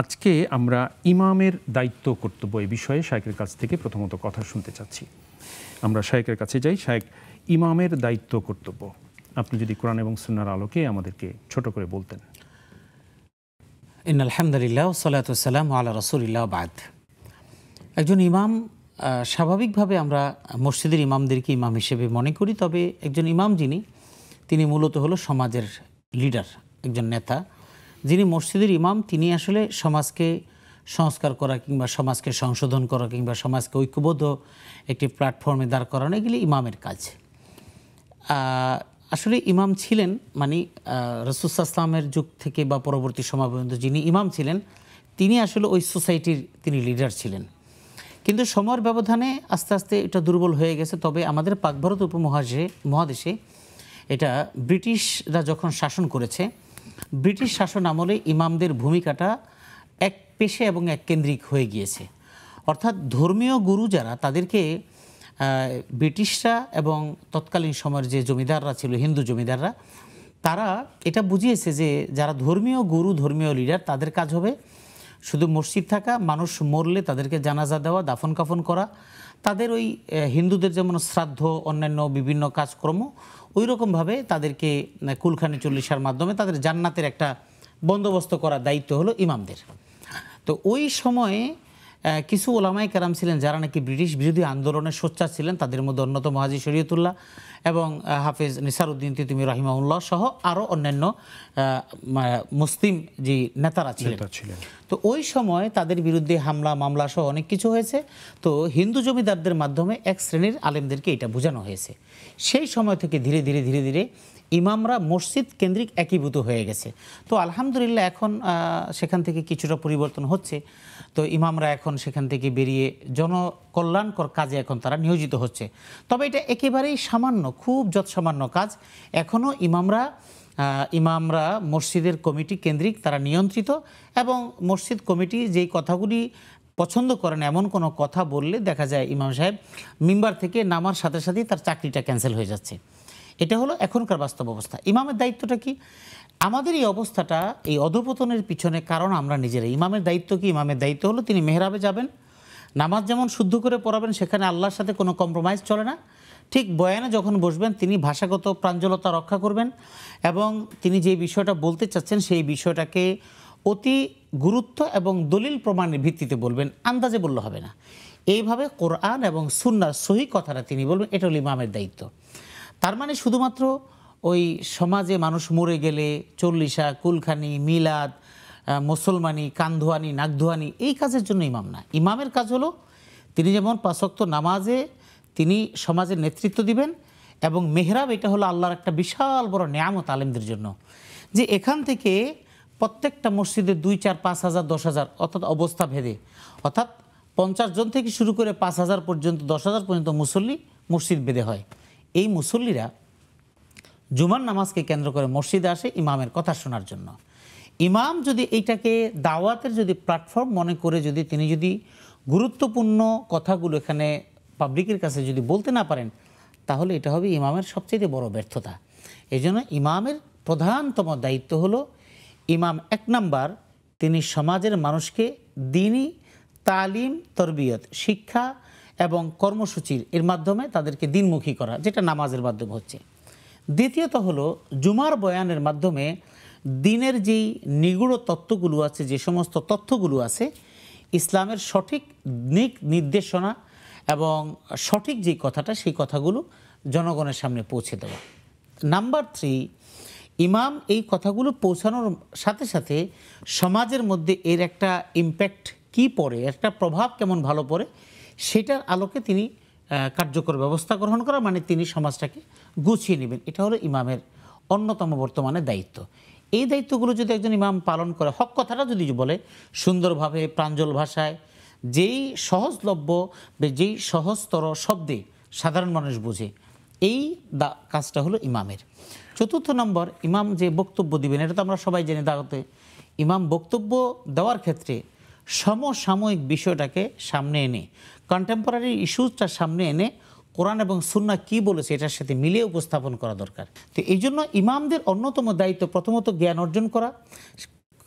আজকে আমরা ইমামের দায়িত্ব কর্তব্য এই বিষয়ে শায়েখের কাছ থেকে প্রথমত কথা শুনতে চাচ্ছি। আমরা শায়েখের কাছে যাই। শায়েখ, ইমামের দায়িত্ব কর্তব্য আপনি যদি কোরআন এবং সুন্নাহর আলোকে আমাদেরকে ছোট করে বলতেন। ইন্নাল হামদুলিল্লাহ ওয়াসসালাতু ওয়াসসালামু আলা রাসূলিল্লাহ বাদ। একজন ইমাম, স্বাভাবিকভাবে আমরা মসজিদের ইমামদেরকে ইমাম হিসেবে মনে করি, তবে একজন ইমাম তিনি মূলত হলো সমাজের লিডার, একজন নেতা। যিনি মসজিদের ইমাম তিনি আসলে সমাজকে সংস্কার করা কিংবা সমাজকে সংশোধন করা কিংবা সমাজকে ঐক্যবদ্ধ একটি প্ল্যাটফর্মে দাঁড় করানো, এগুলি ইমামের কাজ। আসলে ইমাম ছিলেন মানে রাসূল সাল্লাল্লাহু আলাইহি ওয়াসাল্লামের যুগ থেকে বা পরবর্তী সময় পর্যন্ত যিনি ইমাম ছিলেন তিনি আসলে ওই সোসাইটির তিনি লিডার ছিলেন। কিন্তু সময়ের ব্যবধানে আস্তে আস্তে এটা দুর্বল হয়ে গেছে। তবে আমাদের পাক ভারত উপমহাদেশে এটা ব্রিটিশরা যখন শাসন করেছে, ব্রিটিশ শাসন আমলে ইমামদের ভূমিকাটা এক পেশে এবং এক কেন্দ্রিক হয়ে গিয়েছে। অর্থাৎ ধর্মীয় গুরু যারা, তাদেরকে ব্রিটিশরা এবং তৎকালীন সময়ের যে জমিদাররা ছিল, হিন্দু জমিদাররা, তারা এটা বুঝিয়েছে যে যারা ধর্মীয় গুরু, ধর্মীয় লিডার, তাদের কাজ হবে শুধু মসজিদ থাকা, মানুষ মরলে তাদেরকে জানাজা দেওয়া, দাফন কাফন করা, তাদের ওই হিন্দুদের যেমন শ্রাদ্ধ, অন্যান্য বিভিন্ন কাজকর্ম, ওই রকমভাবে তাদেরকে কুলখানি চল্লিশার মাধ্যমে তাদের জান্নাতের একটা বন্দোবস্ত করার দায়িত্ব হলো ইমামদের। তো ওই সময়ে কিছু ওলামায়ে কেরাম ছিলেন যারা নাকি ব্রিটিশ বিরোধী আন্দোলনের সোচ্চার ছিলেন। তাদের মধ্যে অন্যতম হাজী শরীয়তুল্লাহ এবং হাফেজ নিসারউদ্দিন তিতুমী রাহিমাহুল্লাহ সহ আরও অন্যান্য মুসলিম যে নেতারা ছিলেন। তো ওই সময় তাদের বিরুদ্ধে হামলা মামলা সহ অনেক কিছু হয়েছে। তো হিন্দু জমিদারদের মাধ্যমে এক শ্রেণীর আলেমদেরকে এটা বোঝানো হয়েছে। সেই সময় থেকে ধীরে ধীরে ধীরে ধীরে ইমামরা মসজিদ কেন্দ্রিক একীভূত হয়ে গেছে। তো আলহামদুলিল্লাহ এখন সেখান থেকে কিছুটা পরিবর্তন হচ্ছে। তো ইমামরা এখন সেখান থেকে বেরিয়ে জনকল্যাণকর কাজে এখন তারা নিয়োজিত হচ্ছে। তবে এটা একেবারেই সামান্য, খুব যৎসামান্য কাজ। এখনও ইমামরা মসজিদের কমিটি কেন্দ্রিক তারা নিয়ন্ত্রিত, এবং মসজিদ কমিটি যেই কথাগুলি পছন্দ করেন এমন কোনো কথা বললে দেখা যায় ইমাম সাহেব মিম্বার থেকে নামার সাথে সাথেই তার চাকরিটা ক্যান্সেল হয়ে যাচ্ছে। এটা হলো এখনকার বাস্তব অবস্থা। ইমামের দায়িত্বটা কি? আমাদের এই অবস্থাটা, এই অধঃপতনের পিছনে কারণ আমরা নিজেরাই। ইমামের দায়িত্ব কি? ইমামের দায়িত্ব হলো তিনি মেহরাবে যাবেন, নামাজ যেমন শুদ্ধ করে পড়াবেন, সেখানে আল্লাহর সাথে কোনো কম্প্রোমাইজ চলে না। ঠিক বয়ানে যখন বসবেন তিনি ভাষাগত প্রাঞ্জলতা রক্ষা করবেন, এবং তিনি যে বিষয়টা বলতে চাচ্ছেন সেই বিষয়টাকে অতি গুরুত্ব এবং দলিল প্রমাণের ভিত্তিতে বলবেন, আন্দাজে বললে হবে না। এইভাবে কোরআন এবং সুন্নাহর সহি কথাটা তিনি বলবেন, এটা হলো ইমামের দায়িত্ব। তার মানে শুধুমাত্র ওই সমাজে মানুষ মরে গেলে চল্লিশা, কুলখানি, মিলাদ, মুসলমানি, কান্ধুয়ানি, নাকধুয়ানি, এই কাজের জন্য ইমাম না। ইমামের কাজ হলো তিনি যেমন পাঁচ ওয়াক্ত নামাজে তিনি সমাজের নেতৃত্ব দিবেন, এবং মেহরাব এটা হলো আল্লাহর একটা বিশাল বড় নেয়ামত আলেমদের জন্য, যে এখান থেকে প্রত্যেকটা মসজিদে 2, 4, 5 হাজার, 10 হাজার, অর্থাৎ অবস্থা ভেদে, অর্থাৎ 50 জন থেকে শুরু করে 5 হাজার পর্যন্ত, 10 হাজার পর্যন্ত মুসল্লি মসজিদ বেঁধে হয়। এই মুসল্লিরা জুমার নামাজকে কেন্দ্র করে মসজিদে আসে ইমামের কথা শোনার জন্য। ইমাম যদি এইটাকে দাওয়াতের যদি প্ল্যাটফর্ম মনে করে তিনি যদি গুরুত্বপূর্ণ কথাগুলো এখানে পাবলিকের কাছে যদি বলতে না পারেন, তাহলে এটা হবে ইমামের সবচেয়ে বড় ব্যর্থতা। এই জন্য ইমামের প্রধানতম দায়িত্ব হলো, ইমাম 1 নাম্বার তিনি সমাজের মানুষকে দ্বীনি তালিম, তরবিয়ত, শিক্ষা এবং কর্মসূচির এর মাধ্যমে তাদেরকে দিনমুখী করা, যেটা নামাজের মাধ্যমে হচ্ছে। দ্বিতীয়ত হলো জুমার বয়ানের মাধ্যমে দিনের যেই নিগুড় তত্ত্বগুলো আছে, যে সমস্ত তথ্যগুলো আছে, ইসলামের সঠিক দিক নির্দেশনা এবং সঠিক যেই কথাটা, সেই কথাগুলো জনগণের সামনে পৌঁছে দেওয়া। নাম্বার 3, ইমাম এই কথাগুলো পৌঁছানোর সাথে সাথে সমাজের মধ্যে এর একটা ইম্প্যাক্ট কি পড়ে, একটা প্রভাব কেমন ভালো পড়ে, সেটার আলোকে তিনি কার্যকর ব্যবস্থা গ্রহণ করা, মানে তিনি সমাজটাকে গুছিয়ে নেবেন। এটা হলো ইমামের অন্যতম বর্তমানে দায়িত্ব। এই দায়িত্বগুলো যদি একজন ইমাম পালন করে, হক কথাটা যদি বলে সুন্দরভাবে, প্রাঞ্জল ভাষায়, যেই সহজলভ্য, যেই সহজতর শব্দে সাধারণ মানুষ বোঝে, এই কাজটা হলো ইমামের। 4 নম্বর, ইমাম যে বক্তব্য দিবেন, এটা তো আমরা সবাই জানি, দাওয়াতে ইমাম বক্তব্য দেওয়ার ক্ষেত্রে সমসাময়িক বিষয়টাকে সামনে এনে, কন্টেম্পোরারি ইস্যুসটা সামনে এনে কোরআন এবং সুন্নাহ কি বলেছে এটার সাথে মিলিয়ে উপস্থাপন করা দরকার। তো এই জন্য ইমামদের অন্যতম দায়িত্ব প্রথমত জ্ঞান অর্জন করা,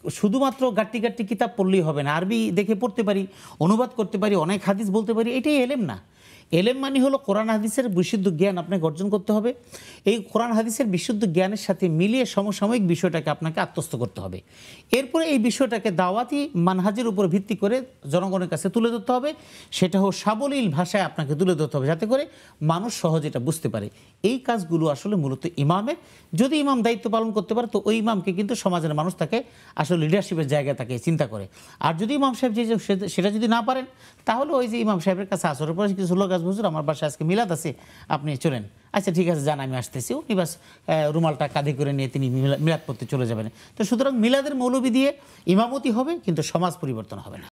শুধুমাত্র গাট্টি গাট্টি কিতাব পড়লেই হবে না, আরবি দেখে পড়তে পারি, অনুবাদ করতে পারি, অনেক হাদিস বলতে পারি, এটাই এলেম না। এলেম মানে হলো কোরআন হাদিসের বিশুদ্ধ জ্ঞান আপনাকে অর্জন করতে হবে। এই কোরআন হাদিসের বিশুদ্ধ জ্ঞানের সাথে মিলিয়ে সমসাময়িক বিষয়টাকে আপনাকে আত্মস্থ করতে হবে। এরপরে এই বিষয়টাকে দাওয়াতি মানহাজের উপর ভিত্তি করে জনগণের কাছে তুলে ধরতে হবে। সেটা হোক সাবলীল ভাষায় আপনাকে তুলে ধরতে হবে, যাতে করে মানুষ সহজে এটা বুঝতে পারে। এই কাজগুলো আসলে মূলত ইমামের। যদি ইমাম দায়িত্ব পালন করতে পারে তো ওই ইমামকে কিন্তু সমাজের মানুষ তাকে আসলে লিডারশিপের জায়গায় তাকে চিন্তা করে। আর যদি ইমাম সাহেব সেটা যদি না পারেন, তাহলে ওই যে ইমাম সাহেবের কাছে আসরের পরে কিছু লোক আসবে, হুজুর আমার বাসায় আজকে মিলাদ আছে, আপনি চলেন। আচ্ছা ঠিক আছে, যান, আমি আসতেছি। উনি বাস রুমালটা কাঁধে করে নিয়ে তিনি মিলাদ পড়তে চলে যাবেন। তো সুতরাং মিলাদের মৌলবি দিয়ে ইমামতি হবে, কিন্তু সমাজ পরিবর্তন হবে না।